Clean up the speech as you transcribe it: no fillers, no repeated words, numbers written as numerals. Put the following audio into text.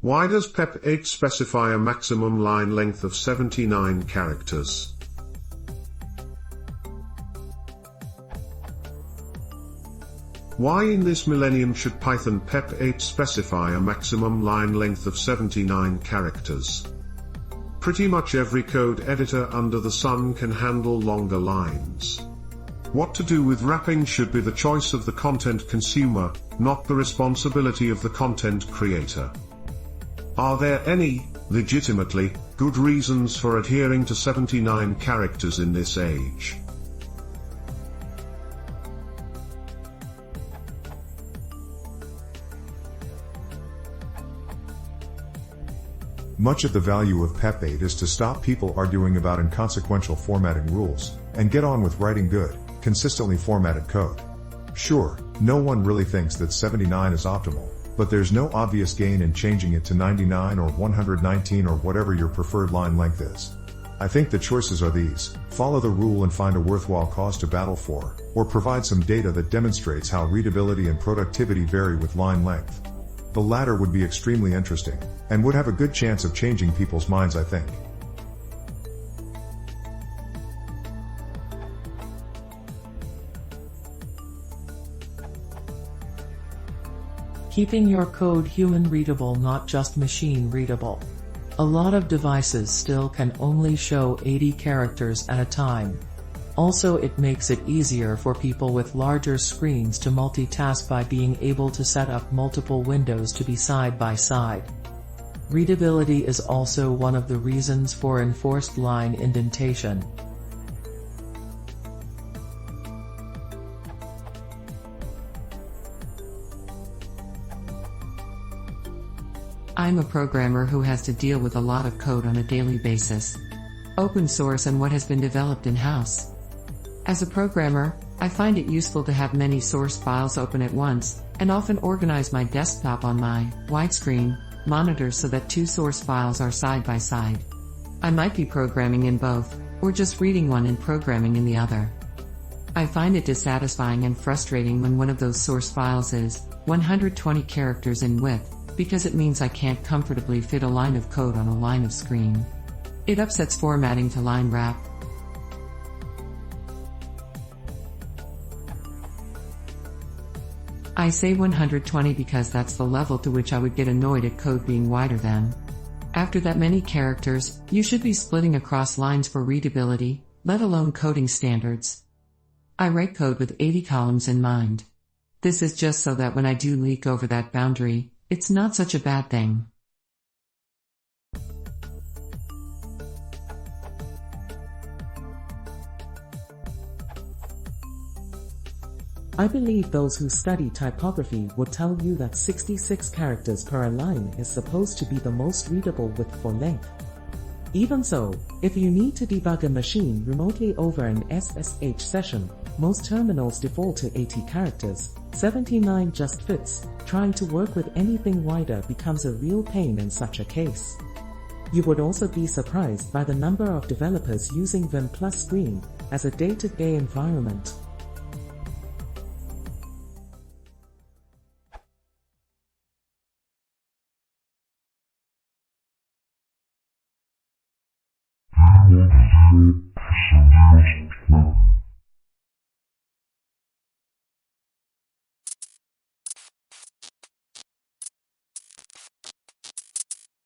Why does PEP-8 specify a maximum line length of 79 characters? Why in this millennium should Python PEP-8 specify a maximum line length of 79 characters? Pretty much every code editor under the sun can handle longer lines. What to do with wrapping should be the choice of the content consumer, not the responsibility of the content creator. Are there any, legitimately, good reasons for adhering to 79 characters in this age? Much of the value of PEP-8 is to stop people arguing about inconsequential formatting rules, and get on with writing good, consistently formatted code. Sure, no one really thinks that 79 is optimal, but there's no obvious gain in changing it to 99 or 119 or whatever your preferred line length is. I think the choices are these: follow the rule and find a worthwhile cause to battle for, or provide some data that demonstrates how readability and productivity vary with line length. The latter would be extremely interesting, and would have a good chance of changing people's minds, I think. Keeping your code human readable, not just machine readable. A lot of devices still can only show 80 characters at a time. Also, it makes it easier for people with larger screens to multitask by being able to set up multiple windows to be side by side. Readability is also one of the reasons for enforced line indentation. I'm a programmer who has to deal with a lot of code on a daily basis. Open source and what has been developed in-house. As a programmer, I find it useful to have many source files open at once, and often organize my desktop on my widescreen monitor so that two source files are side by side. I might be programming in both, or just reading one and programming in the other. I find it dissatisfying and frustrating when one of those source files is 120 characters in width, because it means I can't comfortably fit a line of code on a line of screen. It upsets formatting to line wrap. I say 120 because that's the level to which I would get annoyed at code being wider than. After that many characters, you should be splitting across lines for readability, let alone coding standards. I write code with 80 columns in mind. This is just so that when I do leak over that boundary, it's not such a bad thing. I believe those who study typography would tell you that 66 characters per line is supposed to be the most readable width for length. Even so, if you need to debug a machine remotely over an SSH session, most terminals default to 80 characters. 79 just fits. Trying to work with anything wider becomes a real pain in such a case. You would also be surprised by the number of developers using Vim plus Screen as a day-to-day environment. Do you want to do it for some